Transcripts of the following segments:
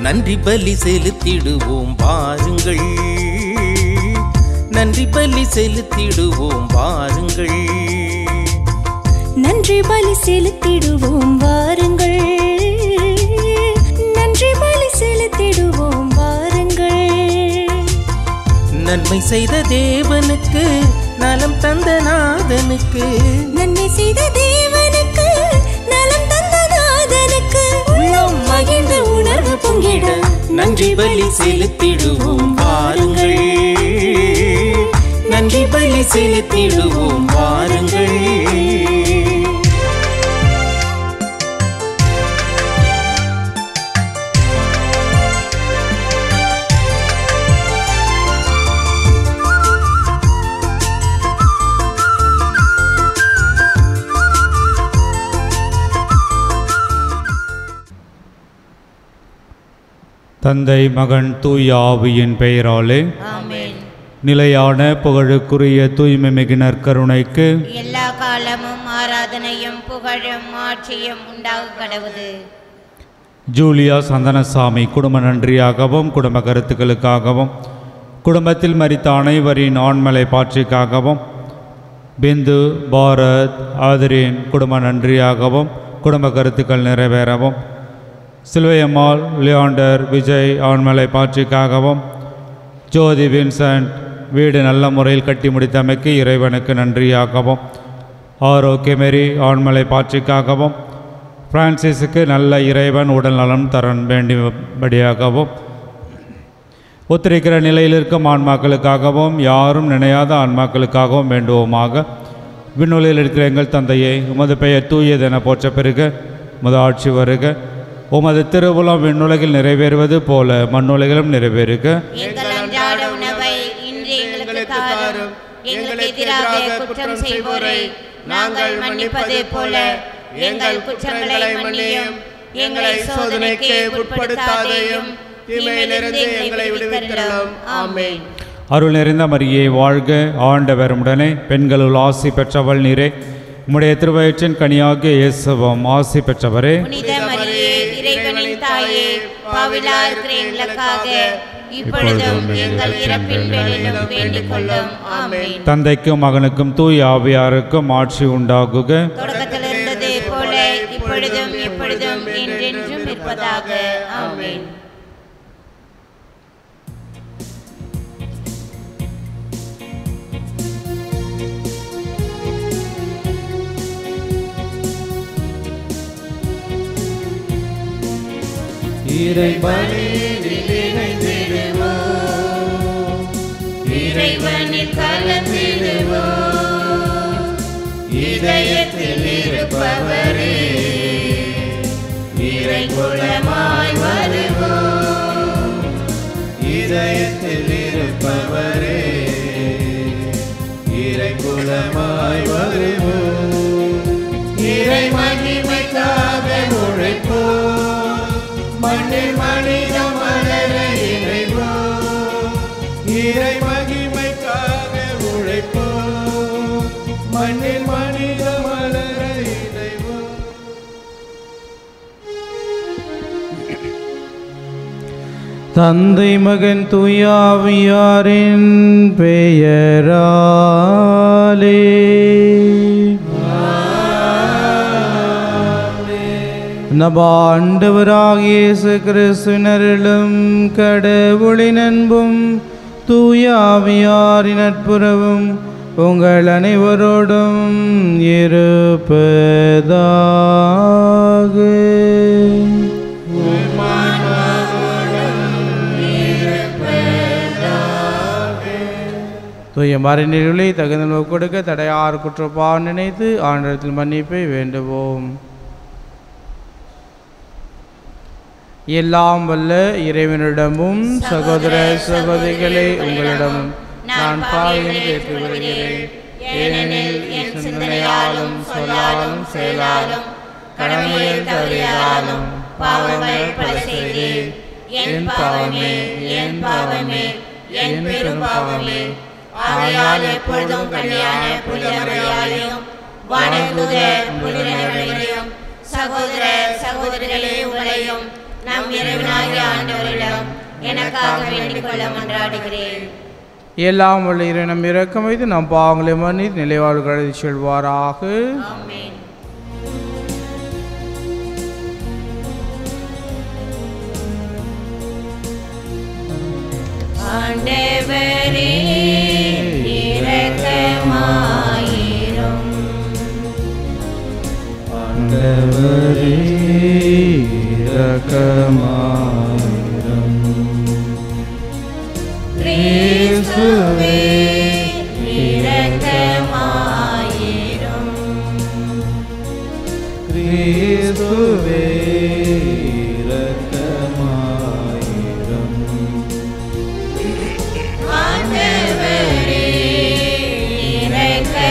நன்றி பலி செலுத்திடுவோம் வாருங்கள், நன்றி பலி செலுத்திடுவோம் வாருங்கள், நன்றி பலி செலுத்திடுவோம் வாருங்கள், நன்றி பலி செலுத்திடுவோம் வாருங்கள். நன்மை செய்த தேவனுக்கு, நலம் தந்த நாதனுக்கு, நன்மை செய்த தேவனுக்கு, நலம் தந்த நாதனுக்கு, உள்ளம் மகிழ்ந்த உணர்வு பொங்கிட நன்றி பலி செலுத்திடுவோம் வாருங்கள், நன்றி பலி செலுத்திடுவோம் வாருங்கள். தந்தை மகன் தூய ஆவியின் பெயராலே ஆமென். நிலையான புகழுக்குரிய தூய்மை மிகு நற்கருணைக்கு எல்லா காலமும் ஆராதனையும் புகழும் ஆட்சியும் உண்டாக கடவுது. ஜூலியா சந்தனசாமி குடும்ப நன்றியாகவும் குடும்ப கருத்துக்களுக்காகவும் குடும்பத்தில் மரித்த அனைவரின் ஆண்மலை பாட்சிக்காகவும் பிந்து பாரத் ஆதரின் குடும்ப நன்றியாகவும் குடும்ப கருத்துக்கள் நிறைவேறவும் சில்வையம்மாள் லியாண்டர் விஜய் ஆண்மலை பாட்சிக்காகவும் ஜோதி வின்சென்ட் வீடு நல்ல முறையில் கட்டி முடித்தமைக்கு இறைவனுக்கு நன்றியாகவும் ஆரோக்கியமேரி ஆண்மலை பாட்சிக்காகவும் பிரான்சிஸுக்கு நல்ல இறைவன் உடல் நலம் தர வேண்டியபடியாகவும் ஒத்திருக்கிற நிலையில் இருக்கும் ஆன்மாக்களுக்காகவும் யாரும் நினையாத ஆன்மாக்களுக்காகவும் வேண்டுவோமாக. விண்ணுலகில் இருக்கிற எங்கள் தந்தையை உமது பெயர் தூயதென போற்ற பெறுக, உமது ஆட்சி வருக, உமது திருவுளம் விண்ணுலகில் நிறைவேறுவது போல மண்ணுலகிலும் நிறைவேறுக. எங்கள் அன்றாட உணவை இன்று எங்களுக்கு தாரும். எங்களுக்கு எதிராக குற்றம் செய்வோரை நாங்கள் மன்னிப்பது போல எங்கள் குற்றங்களை மன்னியும். எங்களை சோதனைக்கு உட்படுத்தாதேயும், தீமையிலிருந்து எங்களை விடுவித்தருளும். ஆமென். அருள் நிறைந்த மரியே வாழ்க, ஆண்டவர் உடனே பெண்களுள் ஆசி பெற்றவள் நீரே, உம்முடைய திருவயிற்றின் கனியாகிய இயேசுவும் ஆசி பெற்றவரே. புனித மரியே, இறைவனின் தாயே, பாவிலா இருக்கிற எங்களுக்காக இப்பொழுதும் எங்கள் இறப்பின் வேளையிலும் வேண்டிக் கொள்ளும். ஆமென். தந்தைக்கும் மகனுக்கும் தூய ஆவியாருக்கும் ஆட்சி உண்டாகுக. தொடக்கத்தில் இருந்தது போல இப்பொழுதும் எப்பொழுதும் என்றென்றும் இருப்பதாக. ஆமென். இறைவனில் கலந்திடுவோம். இதயத்தில் இருப்பவரே, இறை குலமாய் வருவோம். இதயத்தில் இருப்பவரே, இறை குலமாய் வருவோம். இறை மகிமைக்காக உழைப்போம், மண்ணில் மனிதம் வளர இணைவோம். இறை மகிமைக்காக உழைப்போம், மண்ணில் மனிதம் வளர இணைவோம். தந்தை மகன் தூயாவியாரின் பெயராலே நம் ஆண்டவராகிய இயேசு கிறிஸ்துவினரிலும் கடவுளின் அன்பும் தூயாவியாரின் நட்புறவும் உங்கள் அனைவரோடும் இருப்பதாக. தூய மறைநீர்களை தகுந்த கொடுக்க தடையார் குற்றப்பான் நினைத்து ஆண்டவரிடத்தில் மன்னிப்பை வேண்டுவோம். எல்லாம் வல்ல இறைவனிடமும் சகோதர சகோதரிகளே உங்களிடமும் நான் பாவியம் கேட்டு வருகிறேன். ஏனெனில் என் சிந்தனையாலும் சொல்லாலும் செயலாலும் கடமையில் தவறியாலும் பாவங்கள் பல செய்தேன். என் பாவமே, என் பாவமே, என் பெரும் பாவமே. ஆகையால் எப்பொழுதும் கன்னியான புனித மரியாதையும் வானதூதர் புனிதர்களையும் சகோதர சகோதரிகளே உங்களையும் நம் இறைவனாகிய ஆண்டவராகிய எனக்காக வேண்டிக் கொள்ள மன்றாடுகிறேன். எல்லாம் வல்ல இறைவன் இரக்கம் வைத்து நம் பாவங்களை மன்னித்து நிலைவாழ்களை செல்வாராக. ஆமென். ஆண்டவரே இரக்கமாயிரும். ஆண்டவரே இரக்கமாயிரும். கிறிஸ்துவே இரக்கமாயிரும். கிறிஸ்துவே ஆண்டவரே இரக்கமாயிரும்.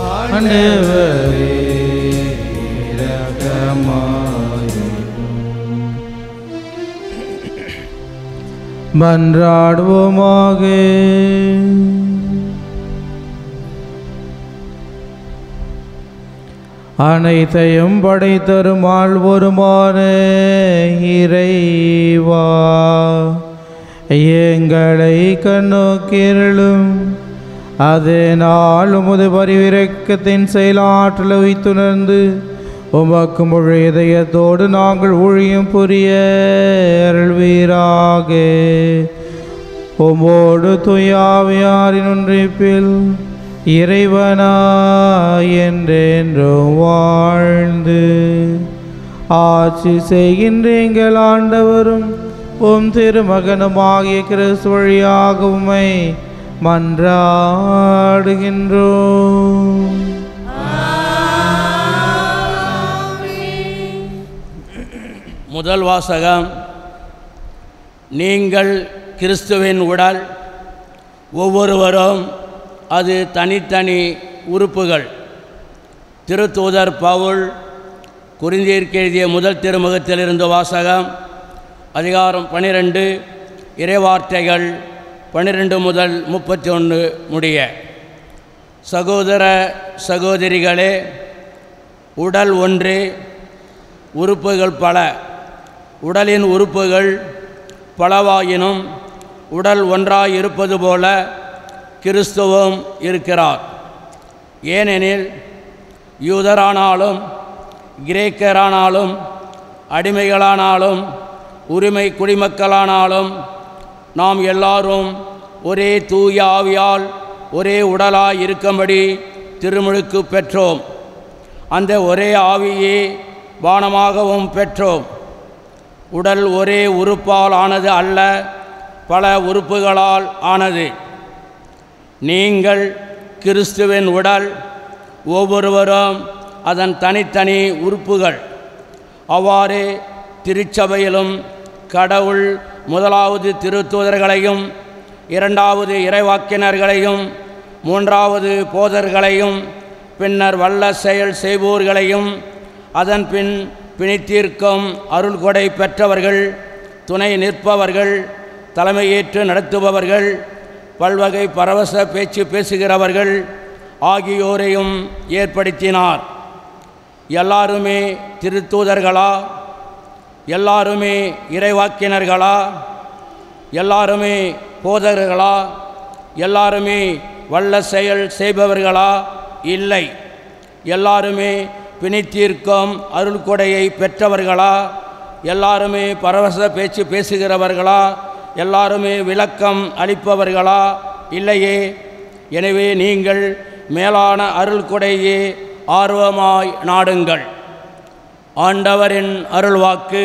ஆண்டவரே இரக்கமாயிரும். மன்றாடுவோமாக. அனைத்தையும் படைத்தரும் ஆழ்வோருமான இறைவா, எங்களை கண்ணோக்கிருளும். அதனால் உமது பரிவிரக்கத்தின் செயலாற்றலை வைத்துணர்ந்து உமக்கு முழு இதயத்தோடு நாங்கள் ஊழியம் புரிய அருள்வீராக. உமோடு துயாவியாரின் ஒன்றிப்பில் இறைவனா என்றென்றும் வாழ்ந்து ஆட்சி செய்கின்ற எங்கள் ஆண்டவரும் உம் திருமகனுமாகிய கிறிஸ்து வழியாக உம்மை மன்றாடுகின்றோம். முதல் வாசகம். நீங்கள் கிறிஸ்துவின் உடல், ஒவ்வொருவரும் அது தனித்தனி உறுப்புகள். திருத்தூதர் பவுல் கொரிந்தியருக்கு எழுதிய முதல் திருமுகத்திலிருந்து வாசகம். அதிகாரம் 12, இறைவார்த்தைகள் 12 முதல் 31 முடிய. சகோதர சகோதரிகளே, உடல் ஒன்றே, உறுப்புகள் பல. உடலின் உறுப்புகள் பலவாயினும் உடல் ஒன்றாய் இருப்பது போல கிறிஸ்துவும் இருக்கிறார். ஏனெனில் யூதரானாலும் கிரேக்கரானாலும் அடிமைகளானாலும் உரிமை குடிமக்களானாலும் நாம் எல்லாரும் ஒரே தூய ஆவியால் ஒரே உடலாய் இருக்கும்படி திருமுழுக்கு பெற்றோம். அந்த ஒரே ஆவியே பானமாகவும் பெற்றோம். உடல் ஒரே உறுப்பால் ஆனது அல்ல, பல உறுப்புகளால் ஆனது. நீங்கள் கிறிஸ்துவின் உடல், ஒவ்வொருவரும் அதன் தனித்தனி உறுப்புகள். அவ்வாறே திருச்சபையிலும் கடவுள் முதலாவது திருத்தூதர்களையும், இரண்டாவது இறைவாக்கினர்களையும், மூன்றாவது போதர்களையும், பின்னர் வல்ல செயல் செய்வோர்களையும், அதன் பின் பிணித்தீர்க்கும் அருள்கொடை பெற்றவர்கள், துணை நிற்பவர்கள், தலைமையேற்று நடத்துபவர்கள், பல்வகை பரவச பேச்சு பேசுகிறவர்கள் ஆகியோரையும் ஏற்படுத்தினார். எல்லாருமே திருத்தூதர்களா? எல்லாருமே இறைவாக்கினர்களா? எல்லாருமே போதகர்களா? எல்லாருமே வல்ல செயல் செய்பவர்களா? இல்லை. எல்லாருமே பிணித்தீர்க்கும் அருள்கொடையை பெற்றவர்களா? எல்லாருமே பரவச பேச்சு பேசுகிறவர்களா? எல்லாருமே விளக்கம் அளிப்பவர்களா? இல்லையே. எனவே நீங்கள் மேலான அருள்கொடையே ஆர்வமாய் நாடுங்கள். ஆண்டவரின் அருள்வாக்கு.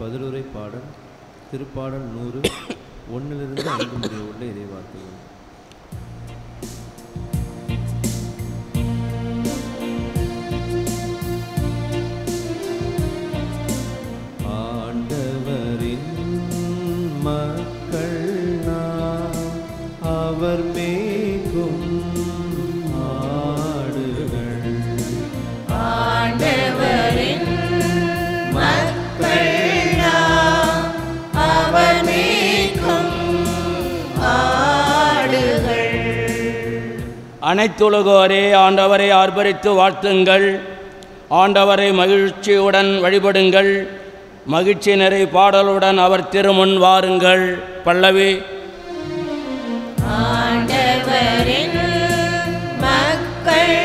பதிலுரை பாடல் திருப்பாடல் 100 1 to 5 முடிய உள்ள இறைவார்த்தைகள். ஆண்டவரின் மக்கள் நாம், அவர் மேய்க்கும் ஆடுகள். ஆண்டவரின் மக்கள் நாம், அவர் மேய்க்கும் ஆடுகள். அனைத்துலகோரே ஆண்டவரை ஆர்ப்பரித்து வாழ்த்துங்கள். ஆண்டவரை மகிழ்ச்சியுடன் வழிபடுங்கள். மகிழ்ச்சி நிறை பாடலுடன் அவர் திருமுன் வாருங்கள். பல்லவி. ஆண்டவரின் மக்கள்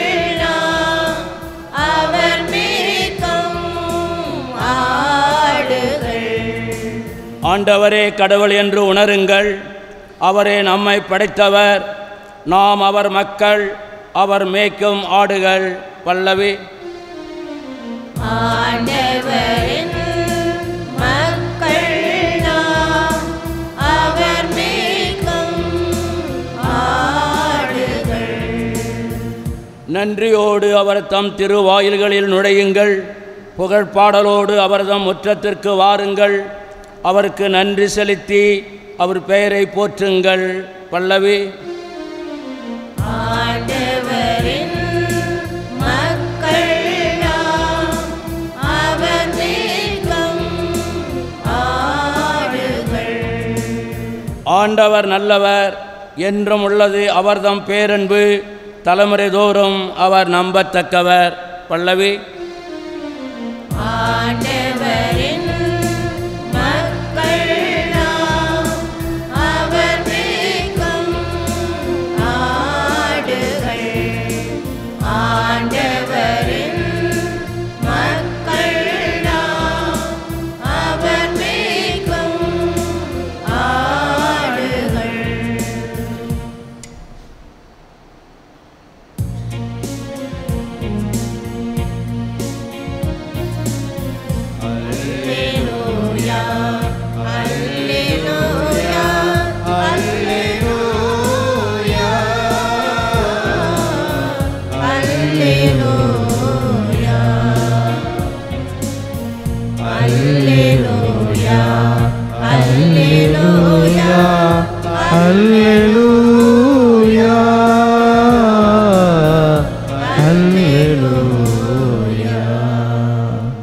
நாம், அவர் மேய்க்கும் ஆடுகள். ஆண்டவரே கடவுள் என்று உணருங்கள். அவரே நம்மை படைத்தவர். நாம் அவர் மக்கள், அவர் மேய்க்கும் ஆடுகள். பல்லவி. ஆண்டவரின் மக்கள் நாம், அவர் மேய்க்கும் ஆடுகள். நன்றியோடு அவர் தம் திருவாயில்களில் நுழையுங்கள். புகழ்பாடலோடு அவர் தம் முற்றத்திற்கு வாருங்கள். அவருக்கு நன்றி செலுத்தி அவர் பெயரை போற்றுங்கள். பல்லவி. ஆண்டவரின் மக்கள் நாம், அவர் மேய்க்கும் ஆடுகள். ஆண்டவர் நல்லவர், என்றும் உள்ளது அவர்தம் பேரன்பு. தலைமுறை தோறும் அவர் நம்பத்தக்கவர். பல்லவி. ஆண்டவரின் மக்கள் நாம், அவர் மேய்க்கும் ஆடுகள். ஆண்டவரின் மக்கள் நாம், அவர் மேய்க்கும் ஆடுகள்.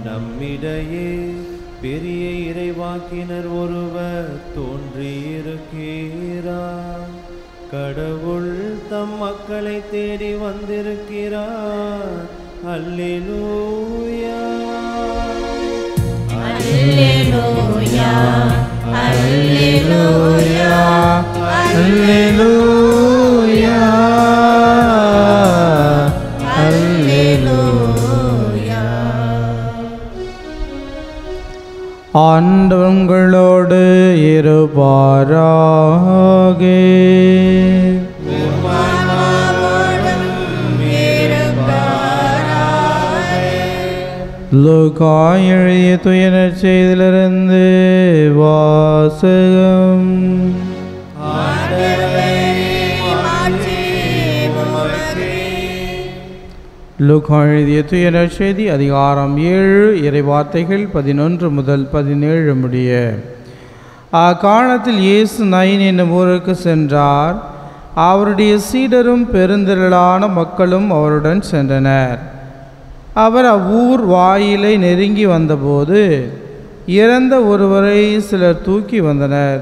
நம்மிடையே பெரிய இறைவாக்கினர் ஒருவர் தோன்றியிருக்கிறார். கடவுள் தம் மக்களை தேடி வந்திருக்கிறார். அல்லேலூயா. அல்லேலூயா. அல்லேலூயா. அல்லேலூயா. அல்லேலூயா. ஆண்டவர் உங்களோடு இருப்பாராக. லூக்கா எழுதிய துய நற்செய்தியிலிருந்து வாசகம். லூக்கா எழுதிய துய நற்செய்தி அதிகாரம் 7 இறைவார்த்தைகள் 11 முதல் 17 முடிய. அக்காலத்தில் இயேசு நைன் என்னும் ஊருக்கு சென்றார். அவருடைய சீடரும் பெருந்திரளான மக்களும் அவருடன் சென்றனர். அவர் அவ்வூர் வாயிலை நெருங்கி வந்தபோது இறந்த ஒருவரை சிலர் தூக்கி வந்தனர்.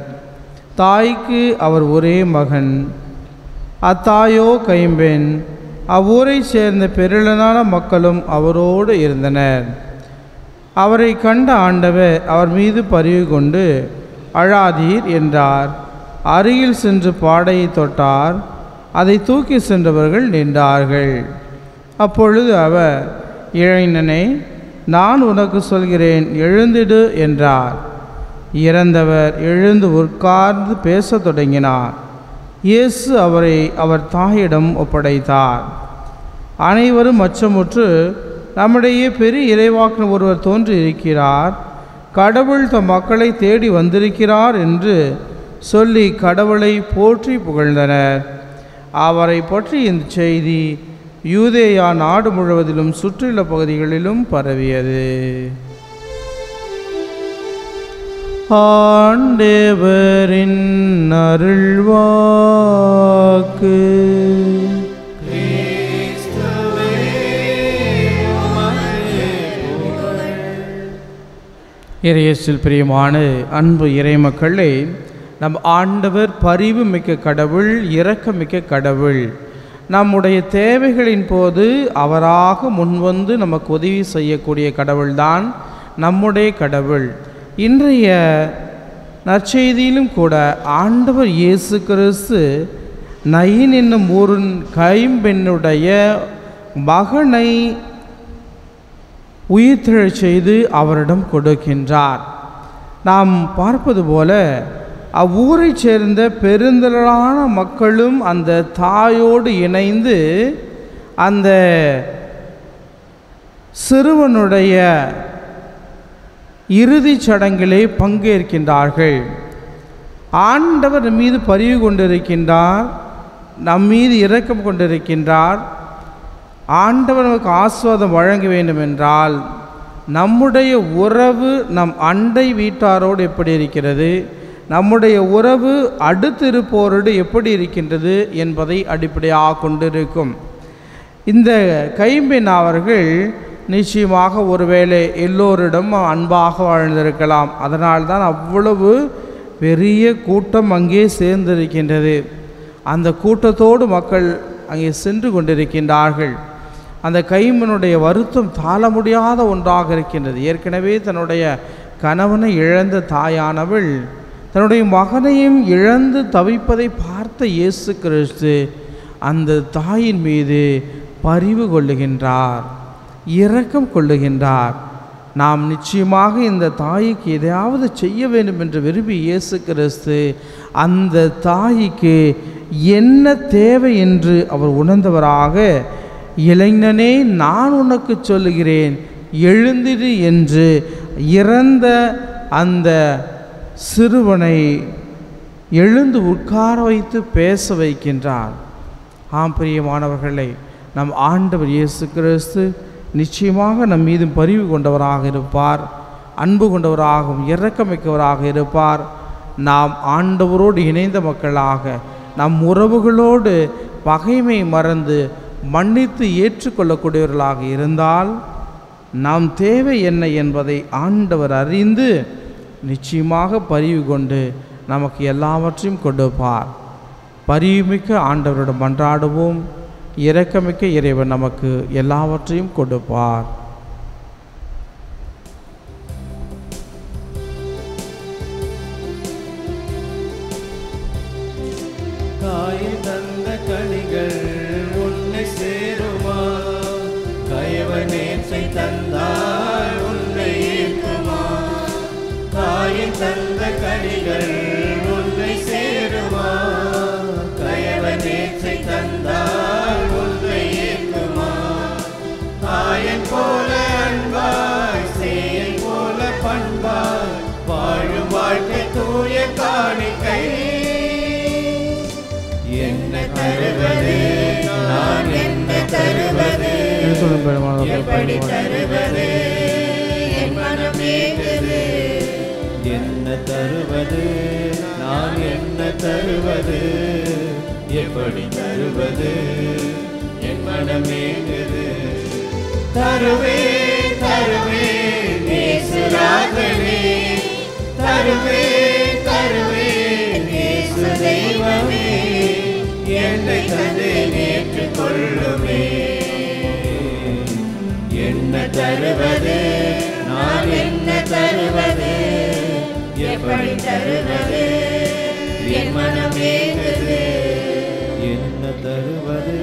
தாய்க்கு அவர் ஒரே மகன், அத்தாயோ கைம்பெண். அவ்வூரைச் சேர்ந்த பெருளனான மக்களும் அவரோடு இருந்தனர். அவரை கண்ட ஆண்டவர் அவர் மீது பரிவு கொண்டு, அழாதீர் என்றார். அருகில் சென்று பாடையை தொட்டார். அதை தூக்கி சென்றவர்கள் நின்றார்கள். அப்பொழுது அவர், இளைஞனே, நான் உனக்கு சொல்கிறேன், எழுந்திடு என்றார். இறந்தவர் எழுந்து உட்கார்ந்து பேசத் தொடங்கினார். இயேசு அவரை அவர் தாயிடம் ஒப்படைத்தார். அனைவரும் அச்சமுற்று, நம்முடைய பெரிய இறைவாக்கினர் ஒருவர் தோன்றியிருக்கிறார், கடவுள் தம் மக்களை தேடி வந்திருக்கிறார் என்று சொல்லி கடவுளை போற்றி புகழ்ந்தனர். அவரை பற்றி இந்த செய்தி யூதேயா நாடு முழுவதிலும் சுற்றியுள்ள பகுதிகளிலும் பரவியது. ஆண்டவரின் அருள்வாக்கு. இறையேசுவில் பிரியமான அன்பு இறைமக்களே, நம் ஆண்டவர் பரிவு மிக்க கடவுள், இரக்கமிக்க கடவுள். நம்முடைய தேவைகளின் போது அவராக முன்வந்து நமக்கு உதவி செய்யக்கூடிய கடவுள்தான் நம்முடைய கடவுள். இன்றைய நற்செய்தியிலும் கூட ஆண்டவர் இயேசு கிறிஸ்து நயின் என்னும் ஊரின் கைம்பெண்ணுடைய மகனை உயிர்த்தெழச் செய்து அவரிடம் கொடுக்கின்றார். நாம் பார்ப்பது போல அவ்வூரைச் சேர்ந்த பெருந்திரளான மக்களும் அந்த தாயோடு இணைந்து அந்த சிறுவனுடைய இறுதிச் சடங்கிலே பங்கேற்கின்றார்கள். ஆண்டவர் மீது பரிவு கொண்டிருக்கின்றார், நம் மீது இரக்கம் கொண்டிருக்கின்றார். ஆண்டவர் நமக்கு ஆசீர்வாதம் வழங்க வேண்டும் என்றால் நம்முடைய உறவு நம் அண்டை வீட்டாரோடு எப்படி இருக்கிறது, நம்முடைய உறவு அடுத்திருப்போரோடு எப்படி இருக்கின்றது என்பதை அடிப்படையாக கொண்டிருக்கும். இந்த கைம்பெண் அவர்கள் நிச்சயமாக ஒருவேளை எல்லோரிடம் அன்பாக வாழ்ந்திருக்கலாம். அதனால்தான் அவ்வளவு பெரிய கூட்டம் அங்கே சேர்ந்திருக்கின்றது. அந்த கூட்டத்தோடு மக்கள் அங்கே சென்று கொண்டிருக்கின்றார்கள். அந்த கைம்பெண்ணுடைய வருத்தம் தாழ முடியாத ஒன்றாக இருக்கின்றது. ஏற்கனவே தன்னுடைய கணவனை இழந்த தாயானவள் தன்னுடைய மகனையும் இழந்து தவிப்பதை பார்த்த இயேசு கிறிஸ்து அந்த தாயின் மீது பரிவு கொள்ளுகின்றார், இரக்கம் கொள்ளுகின்றார். நாம் நிச்சயமாக இந்த தாய்க்கு எதையாவது செய்ய வேண்டும் என்று விரும்பி இயேசு கிறிஸ்து அந்த தாய்க்கு என்ன தேவை என்று அவர் உணர்ந்தவராக, இளைஞனே நான் உனக்கு சொல்லுகிறேன் எழுந்திரு என்று இறந்த அந்த சிறுவனை எழுந்து உட்கார வைத்து பேச வைக்கின்றார். ஆம் பிரியமானவர்களே, நம் ஆண்டவர் இயேசு கிறிஸ்து நிச்சயமாக நம் மீது பரிவு கொண்டவராக இருப்பார், அன்பு கொண்டவராகவும் இரக்கமிக்கவராக இருப்பார். நாம் ஆண்டவரோடு இணைந்த மக்களாக நம் உறவுகளோடு பகைமை மறந்து மன்னித்து ஏற்றுக்கொள்ளக்கூடியவர்களாக இருந்தால் நாம் தேவை என்ன என்பதை ஆண்டவர் அறிந்து நிச்சயமாக பரிவு கொண்டு நமக்கு எல்லாவற்றையும் கொடுப்பார். பரிவுமிக்க ஆண்டவரிடம் மன்றாடுவோம். இரக்கமிக்க இறைவன் நமக்கு எல்லாவற்றையும் கொடுப்பார். தாயில் தந்த கனிகள் உன்னை சேருமா, கயவனேற்றை தந்தாய் உன்னை ஏற்குமா. தாயில் தந்த கனிகள் உன்னை சேருமா, கயவனேற்றை தந்தாய் உன்னை ஏற்குமா. தாயன் போல அன்பாய் சேயன் போல பண்பாய் வாழும் வாழ்க்கை தூய காணிக்கை. என்ன தருவது நான், என்ன தருவது எப்படி தருவது, என் மனம் ஏங்குது. என்ன தருவது நான், என்ன தருவது எப்படி தருவது, என் மனம் ஏங்குது. தருவே தருவே நேசுராகவே, தருவே தருவே நேசு தெய்வமே, என்னை தந்து நேற்றுக் கொள்ளுமே. என்ன தருவது நான், என்ன தருவது எப்படி தருவது, என் மனம் ஏங்குது. என்ன தருவது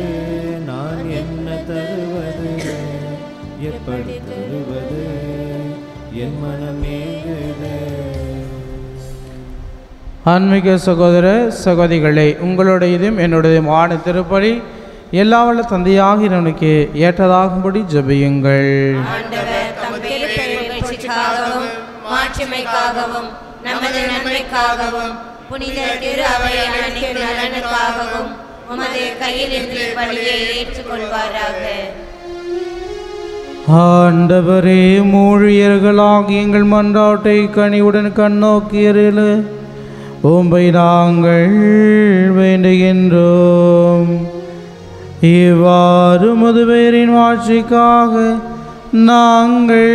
நான், என்ன தருவது எப்படி தருவது, என் மனம் ஏங்குது. ஆன்மீக சகோதர சகோதரிகளே, உங்களுடையதும் என்னுடையதுமான திருப்பலி எல்லா வல்ல தந்தையாக இறைவனுக்கு ஏற்றதாகும்படி ஜெபியுங்கள். ஆண்டவர் தம் பெரும்பெருமைக்காகவும் மாட்சிமைக்காகவும் நமது நன்மைக்காகவும் புனித திரு அவை அனைத்து நலனுக்காகவும் உமது கையிலிருந்து பலியை ஏற்றுக்கொள்வாராக. ஆண்டவரே, மூழியர்களாகி எங்கள் மன்றாட்டை கனிவுடன் கண்ணோக்கியரில் உம்மை நாங்கள் வேண்டுகின்றோம். இவ்வாறு முதுபேரின் ஆட்சிக்காக நாங்கள்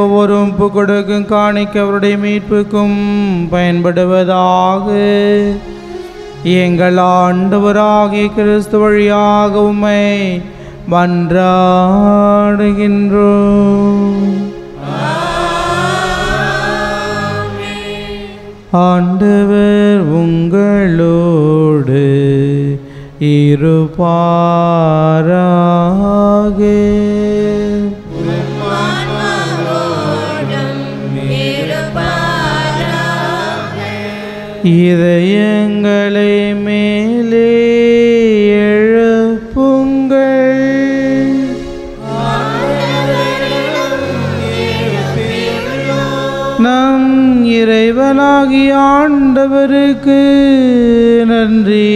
ஒவ்வொரும் கொடுக்கும் காணிக்க அவருடைய மீட்புக்கும் பயன்படுவதாக. எங்கள் ஆண்டவராகிய கிறிஸ்து வழியாக உம்மை மன்றாடுகின்றோம். ஆண்டவர் உங்களோடு இருப்பாராக. இதயங்களை மேலே எழுப்புங்கள். நம் இறைவனாகிய ஆண்டவருக்கு நன்றி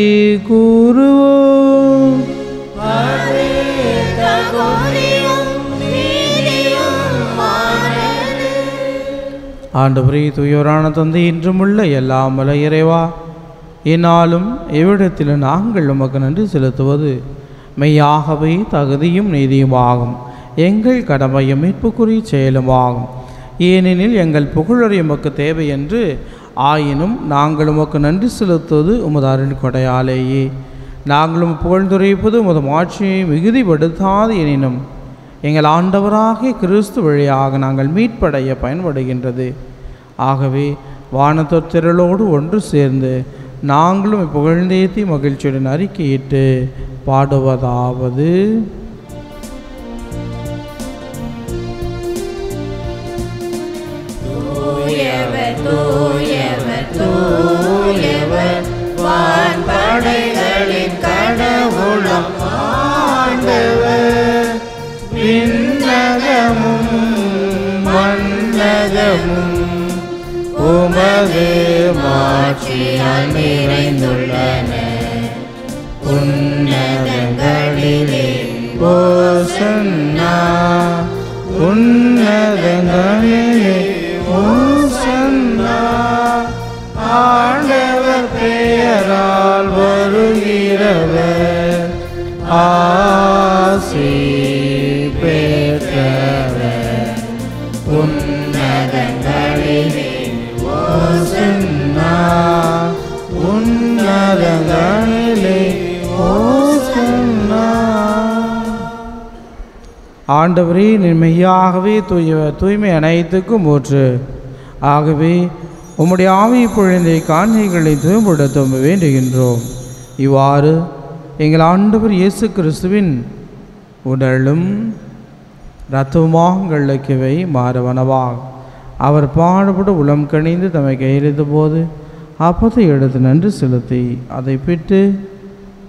கூறுவோம். ஆண்டவரே, தூயோரான தந்தை, இன்றும் உள்ள எல்லாம் வல்ல இறைவா, என்னாலும் எவ்விடத்தில் நாங்கள் உமக்கு நன்றி செலுத்துவது மெய்யாகவே தகுதியும் நீதியுமாகும். எங்கள் கடமையும் மீட்புக்குரிய செயலுமாகும். ஏனெனில் எங்கள் புகழறி உமக்கு தேவை என்று, ஆயினும் நாங்கள் உமக்கு நன்றி செலுத்துவது உமது அருள் கொடையாலேயே. நாங்களும் புகழ்ந்துரைப்பது உமது மாட்சியை மிகுதிப்படுத்தாது. எனினும் எங்கள் ஆண்டவராகிய கிறிஸ்து வழியாக நாங்கள் மீட்படைய பயன்படுகின்றது. ஆகவே வானத்தொத்திரளோடு ஒன்று சேர்ந்து நாங்களும் புகழ்ந்தேத்தி மகிழ்ச்சியுடன் அறிக்கையிட்டு பாடுவதாவது: தூயவர் தூயவர் தூயவர் வான்படைகளின் கடவுளம் ஆண்டவர். விண்ணகமும் மண்ணகமும் உமது மாட்சியால் நிறைந்துள்ளன. உன்னதங்களிலே ஓசன்னா, உன்னதங்களிலே ஓசன்னா. ஆண்டவர் பெயரால் வருகிறவர் ஆசி பெற்றவர். உன்னதங்களிலே ஓசன்னா, உன்னதங்களிலே ஓசன்னா. ஆண்டவரே, மெய்யாகவே தூய்மை அனைத்துக்கும் ஊற்று. ஆகவே உம்முடைய ஆவி பொழிந்தை காணிகளை தூய்மைப்படுத்த வேண்டுகின்றோம். இவ்வாறு எங்கள் ஆண்டவர் இயேசு கிறிஸ்துவின் உடலும் இரத்தமாங்களுக்கவை மாறவனவாக அவர் பாடுபட உளம் கணிந்து தம்மை கையெழுத்த போது அப்பத்தை எடுத்து நன்றி செலுத்தி அதை பிட்டு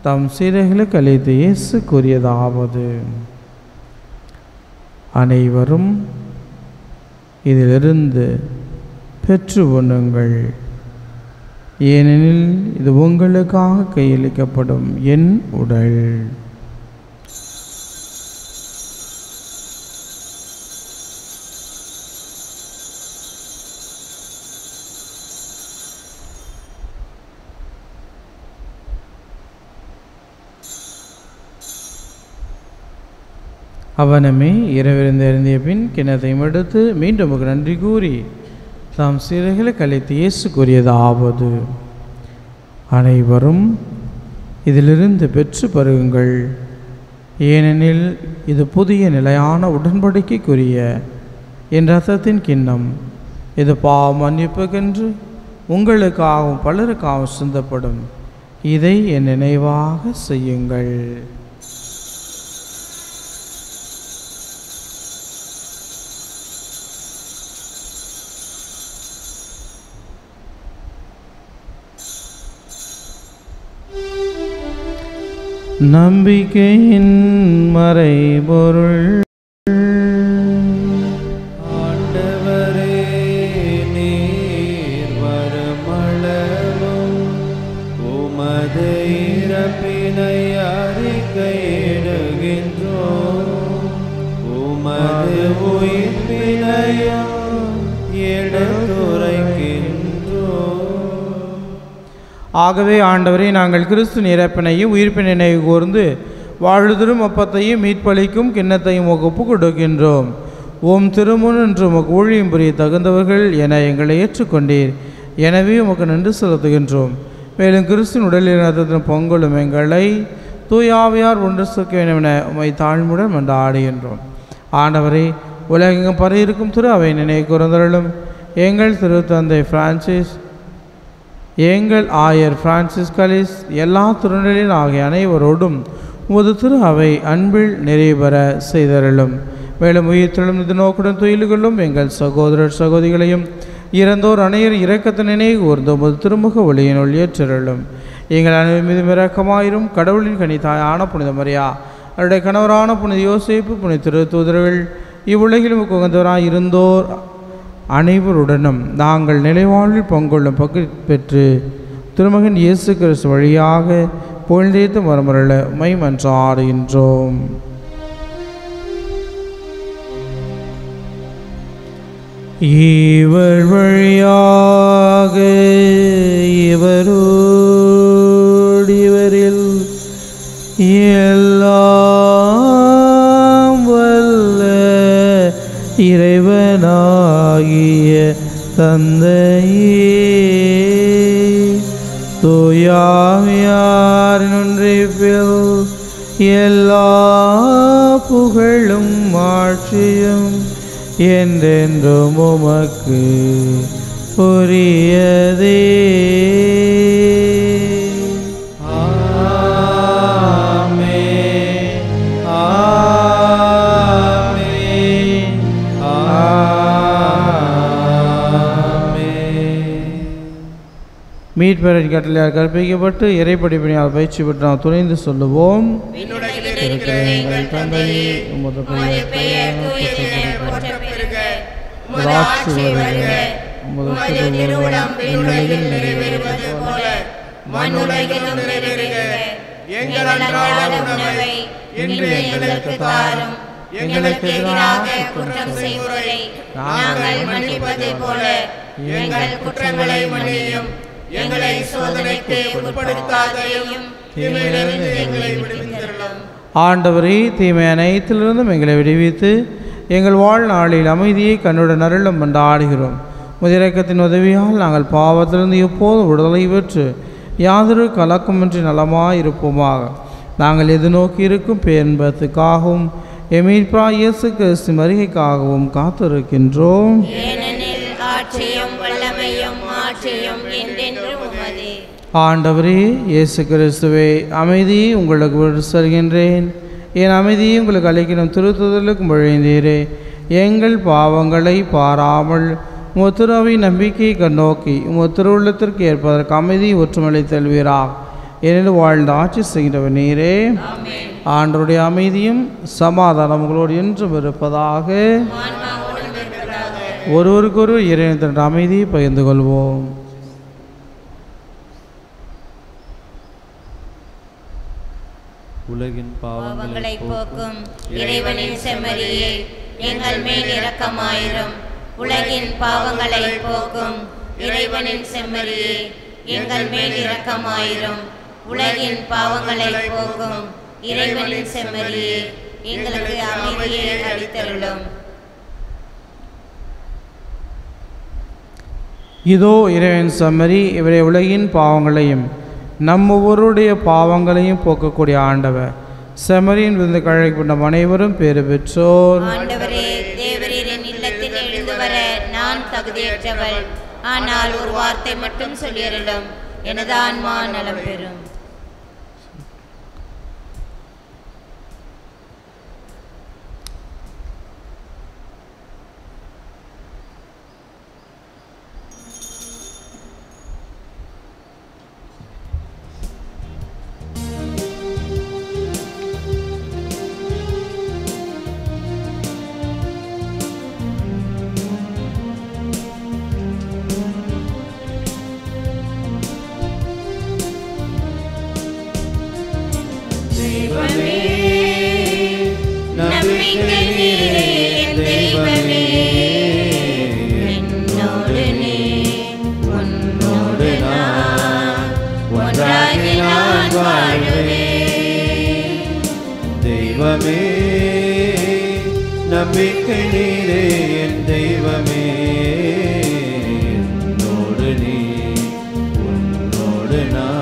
தம் சீரைகளுக்கு அளித்து இயேசு கூறியதாவது: அனைவரும் இதிலிருந்து பெற்று உண்ணுங்கள், ஏனெனில் இது உங்களுக்காக கையளிக்கப்படும் என் உடல். அவனமே இரவிருந்து இருந்திய பின் கிணத்தையும் எடுத்து மீண்டும் நன்றி கூறி தாம் சீரைகளை கழித்து இயேசு கூறியதாவது: அனைவரும் இதிலிருந்து பெற்று பருகுங்கள், ஏனெனில் இது புதிய நிலையான உடன்படிக்கைக்குரிய என் இரத்தத்தின் கிண்ணம். இது பாவ மன்னிப்புக்கென்று உங்களுக்காகவும் பலருக்காகவும் சிந்தப்படும். இதை என் நினைவாக செய்யுங்கள். நம்பிக்கையின் மறைபொருள். ஆண்டவரே, நீர் வருமளவும் உமது இறப்பினை அறிக்கையிடுகின்றோம், உமது உயிர்ப்பினையும் எடுத்துரைக்கின்றோம். ஆகவே ஆண்டவரே, நாங்கள் கிறிஸ்து இறப்பினையும் உயிர்ப்பினை நினைவு கூர்ந்து வாழ்தரும் அப்பத்தையும் மீட்பளிக்கும் கிண்ணத்தையும் ஒப்பு கொடுக்கின்றோம். ஓம் திருமுன் என்று உமக்கு ஊழியம் புரிய தகுந்தவர்கள் என எங்களை ஏற்றுக்கொண்டீர். எனவே உமக்கு நன்றி செலுத்துகின்றோம். மேலும் கிறிஸ்துவின் உடலில் ரத்தத்தின் பொங்கலும் எங்களை தூயாவியார் ஒன்று சுக்க வேண்டும் என உம்மை தாழ்முடன் மன்றாடுகின்றோம். ஆண்டவரே, உலகெங்கும் பரவியிருக்கும் திரு அவை நினைவு கூர்ந்தருளும். எங்கள் திருத்தந்தை பிரான்சிஸ், எங்கள் ஆயர் பிரான்சிஸ் கலிஸ், எல்லா திருநிலையில் ஆகிய அனைவரோடும் உமது திரு அவை அன்பில் நிறைவு பெற செய்தருளும். மேலும் உயிர்த்தெழும் இது நோக்குடன் துயிலுகளும் எங்கள் சகோதரர் சகோதரிகளையும் இறந்தோர் அனைவர் இரக்கத்தை நினைவு கூர்ந்து உமது திருமுக ஒளியினுள் ஏற்றருளும். எங்கள் அனைவர் மீது இரக்கமாயிரும். கடவுளின் கனிதாயான புனித மரியா, அவருடைய கணவரான புனித யோசேப்பு, புனித திரு தூதர்கள், இவ்வுலகிலும் உகந்தவராய் இருந்தோர் அனைவருடனும் நாங்கள் நிலைவாழ்வில் பங்கொள்ளும் பங்கு பெற்று திருமகன் இயேசு கிறிஸ்து வழியாக புகழ்ந்தேத்து மரமரள மை மன்றாடுகின்றோம். இவர் வழியாக இவரோடு இவரில் எல்லாம் வல்ல இறைவனாகிய தந்தையே, தூயாவியாரின் ஒன்றிப்பில் எல்லா புகழும் ஆட்சியும் என்றென்றும் உமக்கு உரியதே. ஆமென், ஆமென், ஆமென். மீட்பரின் கட்டளையால் கற்பிக்கப்பட்டு இறைப்படிப்பினால் பயிற்சி பெற்று நாம் துணிந்து சொல்லுவோம். எங்கள் தந்தையே, உமது பெயர் தூயதென போற்றப் பெறுக. உமது ஆட்சி வருக. உமது திருவுளம் விண்ணுலகில் நிறைவேறுவது போல மண்ணுலகிலும் நிறைவேறுக. எங்கள் அன்றாட உணவை இன்று எங்களுக்கு தாரும். எங்களுக்கு எதிராக குற்றம் செய்வோரை நாங்கள் மன்னிப்பதை போல எங்கள் குற்றங்களை மன்னியும். எங்களை சோதனைக்கு உட்படுத்தாதையும் தீமையிலிருந்து எங்களை விடுவித்தருளும். ஆண்டவரே, தீமை அனைத்திலிருந்தும் எங்களை விடுவித்து எங்கள் வாழ்நாளில் அமைதியை கண்ணுடன் அருளும் என்று ஆடுகிறோம். முதிரக்கத்தின் உதவியால் நாங்கள் பாவத்திலிருந்து எப்போது விடுதலை பெற்று யாதொரு கலக்கமின்றி நலமாயிருப்போமாக. நாங்கள் எதிர்நோக்கி இருக்கும் பேரின்பத்துக்காகவும் எமீட்பா இயேசு கிறிஸ்து வருகைக்காகவும் காத்திருக்கின்றோம். ஏனெனில் ஆட்சியும் வல்லமையும் ஆட்சியும் என்றென்றும் உமதே. ஆண்டவரே இயேசு கிறிஸ்துவே, அமைதியை உங்களுக்கு விட்டு செல்கின்றேன், என் அமைதியை உங்களுக்கு அளிக்கணும் திருத்துதலுக்கு மொழிந்தீரே. எங்கள் பாவங்களை பாராமல் முத்திரவை நம்பிக்கையை கண்ணோக்கி திருவுள்ளத்திற்கு ஏற்பதற்கு அமைதியை ஒற்றுமலை செல்வீராக. ஏனெனில் வாழ்ந்து ஆட்சி செய்கின்றவர் நீரே. ஆண்டவருடைய அமைதியும் சமாதானம் உங்களோடு என்றும் இருப்பதாக. ஒருவருக்கொருவர் இறைவன் அமைதியை பகிர்ந்து கொள்வோம். உலகின் பாவங்களை போக்கும் இறைவனின் செம்மறியே, எங்கள் மேல் இரக்கமாயிரும். உலகின் பாவங்களை போக்கும் இறைவனின் செம்மறியே, எங்கள் மேல் இரக்கமாயிரும். உலகின் பாவங்களை போக்கும் இறைவனின் செம்மறியே, எங்களுக்கு அமைதியை அளித்தருளும். இதோ இறைவன் செம்மறி, இவரை உலகின் பாவங்களையும் நம் ஒவ்வொருடைய பாவங்களையும் போக்கக்கூடிய ஆண்டவர். செம்மறியின் விருந்து கழைக்கப்பட்ட அனைவரும் பேறு பெற்றோர். ஆண்டவரே, தேவரீரின் இல்லத்தில் எழுந்து வர நான் தகுதியற்றவள். ஆனால் ஒரு வார்த்தை மட்டும் சொல்லியருளும், எனது ஆன்மா நலம் பெறும். தெய்வமே, நம்பிக்கை நீரே என் தெய்வமே, என்னோடு நீ உன்னோடு நான்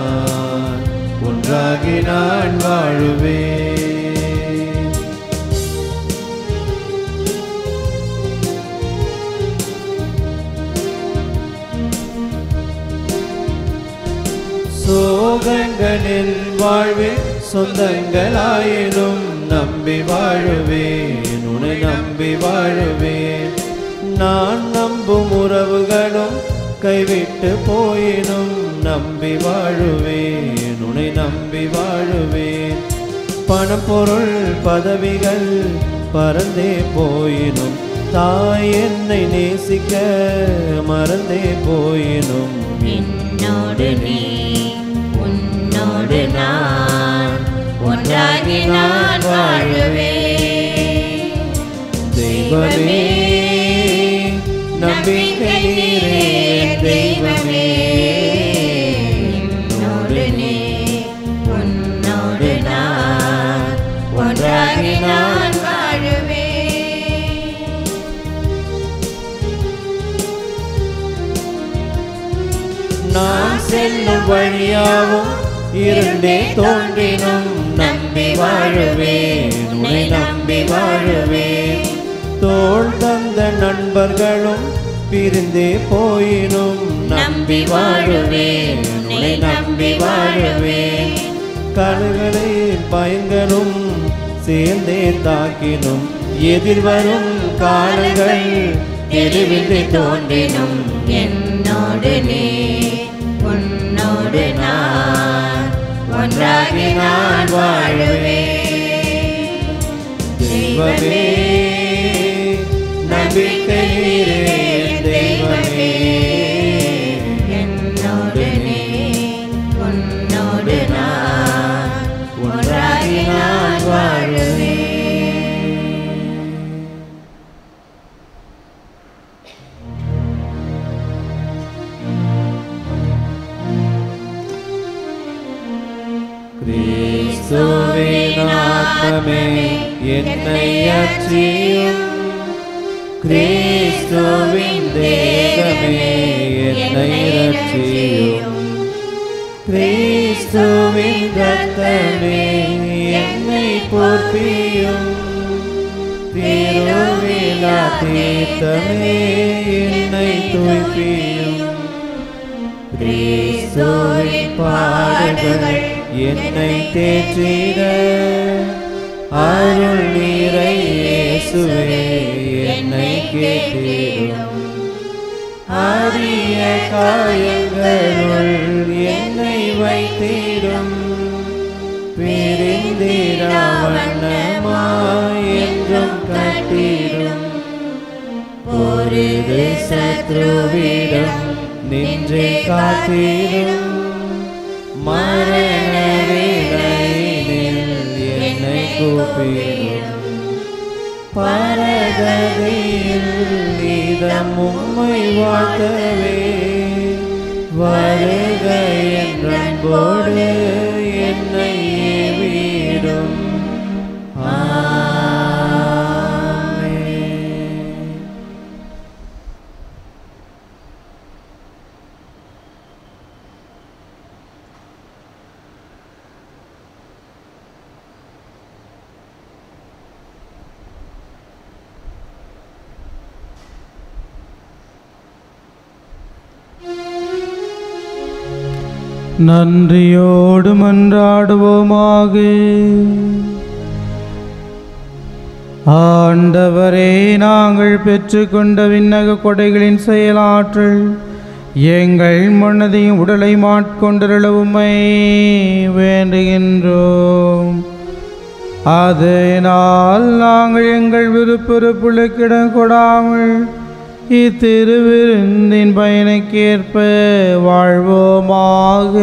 ஒன்றாகி நான் வாழுவேன். சோகங்களில் வாழ்வேன் சொந்தங்களாயினும் நம்பி வாழுவேன், உன்னை நம்பி வாழுவேன். நான் நம்பும் உறவுகளும் கைவிட்டு போயினும் நம்பி வாழுவேன், உன்னை நம்பி வாழுவேன். பணம் பொருள் பதவிகள் பறந்தே போயினும் தாய் என்னை நேசிக்க மறந்தே போயினும் என்னோடு நீ உன்னோடு நான் ஒன்றாகி நான் வாழுவேன். தெய்வமே நம்பிக்கை நீரே தெய்வமே, என்னோடு நீ உன்னோடு நான் ஒன்றாகி நான் வாழுவேன். நான் செல்லும் வழியாவும் இருண்டே தோன்றினும் நம்பி வாழுவேன், உன்னை நம்பி வாழுவேன். தோள் தந்த நண்பர்களும் பிரிந்தே போயினும் நம்பி வாழுவேன், உன்னை நம்பி வாழுவேன். கழுகளை பயங்களும் சேர்ந்தே தாக்கினும் எதிர்வரும் காலங்கள் தெளிவின்றி தோன்றினும் என்னோடு நீ உன்னோடு நான் ஒன்றாகி நான் வாழுவேன். தெய்வமே நம்பிக்கை நீரே தெய்வமே, என்னோடு நீ உன்னோடு நான் ஒன்றாகி நான் வாழுவேன். கிறிஸ்துவின் ஆத்மமே என்னை அச்சியும், கிறிஸ்துவின் தேகமே என்னை ரட்சியும். கிறிஸ்துவின் இரத்தமே என்னை போற்றியும், திருவிழா தீர்த்தமே என்னை தூய்ப்பியும். கிறிஸ்துவின் பாடுகள் என்னை தேற்றிட அருள் நீரை இயேசுவே என்னை கேட்டிடும். அரிய காயங்களுள் என்னை வைத்திடும், பிரிந்திடா வண்ணமாய் என்றும் கட்டிடும். பொருது சத்ருவிடம் நின்றே காத்திடும், மரண வேளையினில் என்னை கூப்பிடும். பரகதியில் நீதம் உம்மை வாழ்த்தவே வருக என்றன்போடு என்னை ஏவிடும். நன்றியோடு மன்றாடுவோமாக. ஆண்டவரே, நாங்கள் பெற்றுக்கொண்ட விண்ணக கொடைகளின் செயலாற்றல் எங்கள் மனதையும் உடலை மாட்கொண்டிருள உம்மை வேண்டுகின்றோம். அதனால் நாங்கள் எங்கள் விருப்பொருப்புகளுக்கிடம் கொடாமல் இத்திருவிருந்தின் பயனுக்கேற்ப வாழ்வோமாக.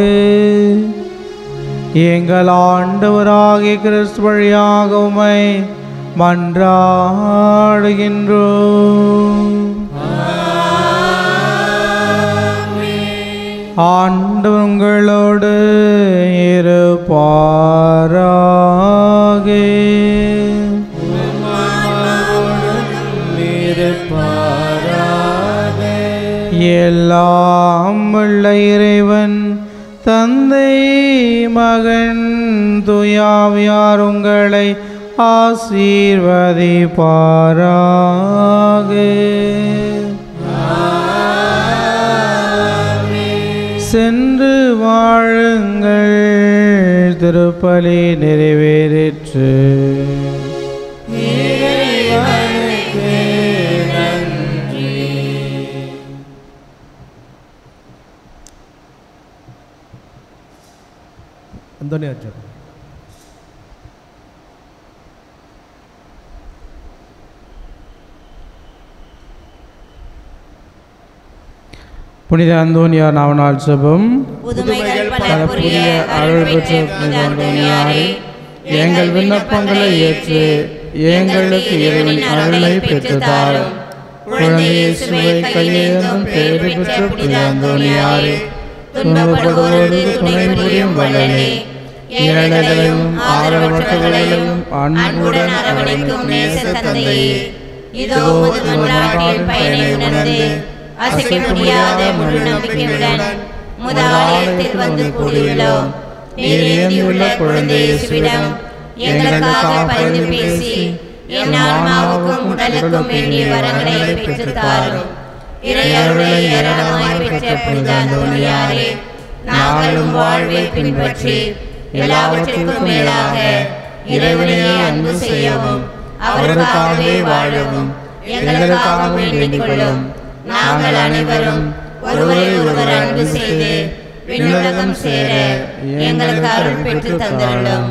எங்கள் ஆண்டவராகிய கிறிஸ்து வழியாக உம்மை மன்றாடுகின்றோம். ஆண்டவர் உங்களோடு இருப்பாராக. எல்லாம் உள்ள இறைவன் தந்தை மகன் தூயாவியார் உங்களை ஆசீர்வதிப்பாராக. சென்று வாழுங்கள், திருப்பலி நிறைவேறிற்று. அந்தோனியார் ஜெபம். புனித அந்தோனியார் நாவனால் ஜெபம். புதுமைகள் பல புரிய அருள் பெற்ற புனித அந்தோனியாரே, எங்கள் விண்ணப்பங்களை ஏற்று எங்களுக்கு இறைவன் அருளை பெற்றுத்தாரும். குழந்தை இயேசுவை கையேந்தும் பேறு பெற்ற புனித அந்தோனியாரே, துன்பப்படுவோருக்கு துணை புரியும் வல்லலே, ஏழைகளையும் ஆதரவற்றவர்களையும் அன்புடன் அரவணைக்கும் நேச தந்தையே, இதோ உமது மன்றாட்டின் பயனை உணர்ந்து அசைக்க முடியாத முழு நம்பிக்கையுடன் உமது ஆலயத்தில் வந்து கூடியுள்ளோம். நீர் ஏந்தியுள்ள குழந்தை இயேசுவிடம் எங்களுக்காக பரிந்து பேசி என் ஆன்மாவுக்கும் உடலுக்கும் வேண்டிய வரங்களை பெற்றுத் தாரும். இறையருளை ஏராளமாய் பெற்ற புனித அந்தோனியாரே, நாங்களும் வாழ்வை பின்பற்றி எல்லாவற்றிற்கும் மேலாக இறைவனையே அன்பு செய்யவும் அவருக்காகவே வாழவும் எங்களுக்காகவும் வேண்டிக் கொள்ளும். நாங்கள் அனைவரும் ஒருவரை ஒருவர் அன்பு செய்து விண்ணுலகம் சேர எங்களுக்கு அருள் பெற்று தந்தருளும்.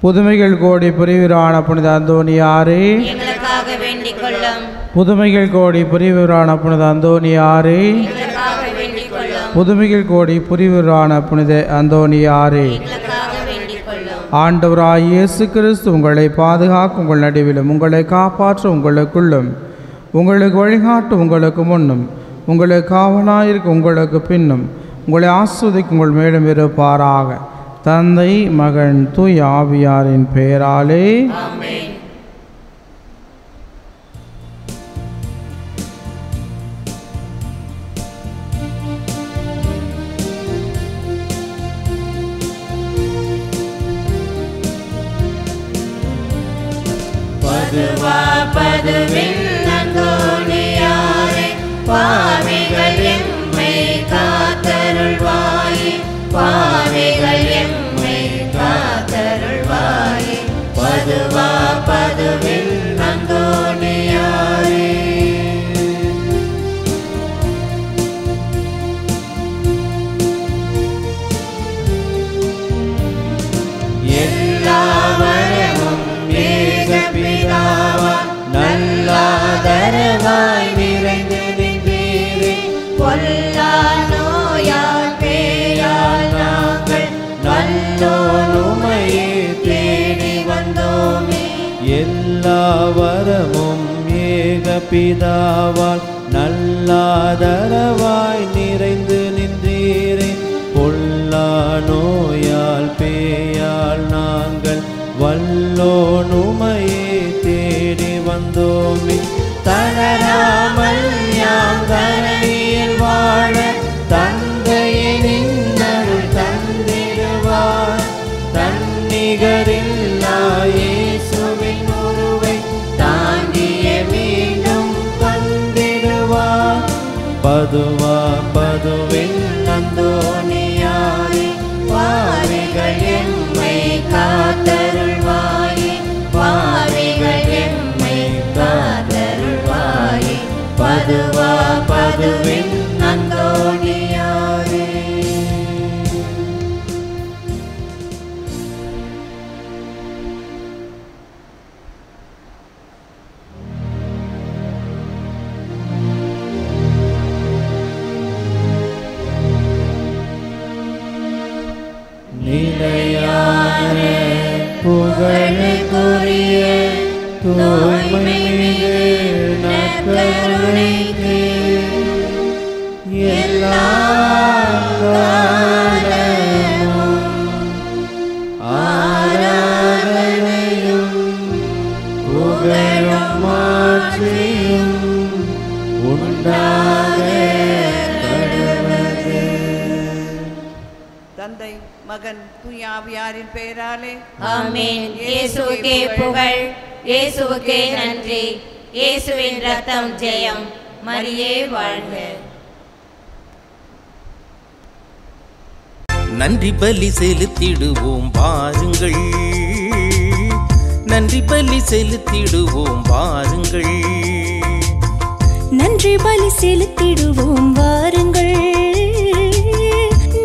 புதுமைகள் கோடி புரிவீரான புனித அந்தோனியாரே, எங்களுக்காக வேண்டிக் கொள்ளும். புதுமைகள் கோடி புரிவீரான புனித அந்தோனியாரே, எங்களுக்காக வேண்டிக் கொள்ளும். புதுமைகள் கோடி புரிவீரான புனித அந்தோனியாரே, எங்களுக்காக வேண்டிக் கொள்ளும். ஆண்டவராய் இயேசு கிறிஸ்து உங்களை பாதுகாக்க உங்கள் நடுவிலும், உங்களை காப்பாற்ற உங்களுக்குள்ளும், உங்களுக்கு வழிகாட்டு உங்களுக்கு முன்னும், உங்களுக்கு காவலாயிருக்க உங்களுக்கு பின்னும், உங்களை ஆஸ்வதிக்க உங்கள் மேலும் இருப்பாராக. தந்தை மகன் தூய் ஆவியாரின் பெயராலே ஆமென். பதுவா பதுவில் அந்தோனியாரே, பாவிகள் எம்மை காத்தருள்வாயே, பாவிகள் எம்மை காத்தருள்வாயே. பதுவா பதுவில் அந்தோனியாரே. எல்லா வரமும் ஏக பிதாவா நல்லாதரவாய் நிறைந்து நின்றீரே, பொல்லா நோயால் பேயால் நாங்கள் நல்லோனுமையே தேடி வந்தோமே. எல்லா வரமும் ஏக பிதாவால் நல்லாதரவாய் நிறைந்து நின்றீரே, பொல்லா நோயால் பேயால் நாங்கள் வல்லோனுமையே தேடி வந்தோமே. தளராமல் யாம் தரணியில் வாழ தந்தையின் அருள் தந்திடுவார். தன்னிகரில்லா இயேசுவின் உருவை தாங்கிய மீண்டும் வந்திடுவார். பதுவா பதுவில் அந்தோனியாரே, பாவிகள் எம்மை காத்தருள்வாயே, பாவிகள் எம்மை காத்தருள்வாயே. பதுவா பதுவின் அந்தோனியாரே. நிலையான புகழுக்குரிய தூய்மை மிகு நற்கருணைக்கு எல்லா காலமும் ஆராதனையும் புகழும் மாற்றியும் உண்டாக கடவது. மகன் தூய ஆவியாரின் பெயராலே ஆமென். இயேசுவுக்கே புகழ், இயேசுவுக்கே நன்றி. இயேசுவின் ரத்தம் ஜெயம். மரியே வாழ்க. நன்றி பலி செலுத்திடுவோம் வாருங்கள், நன்றி பலி செலுத்திடுவோம் வாருங்கள், நன்றி பலி செலுத்திடுவோம் வாருங்கள்,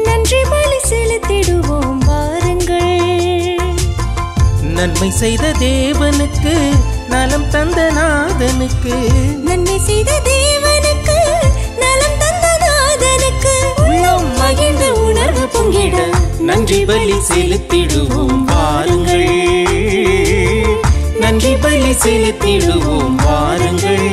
நன்றி பலி செலுத்திடுவோம் வாருங்கள். நன்மை செய்த தேவனுக்கு, நலம் தந்த நாதனுக்கு, நன்மை செய்த தேவனுக்கு, நலம் தந்த நாதனுக்கு, உள்ளம் மகிழ்ந்த உணர்வு பொங்கிட நன்றி பலி செலுத்திடுவோம் வாருங்கள், நன்றி பலி செலுத்திடுவோம் வாருங்கள்.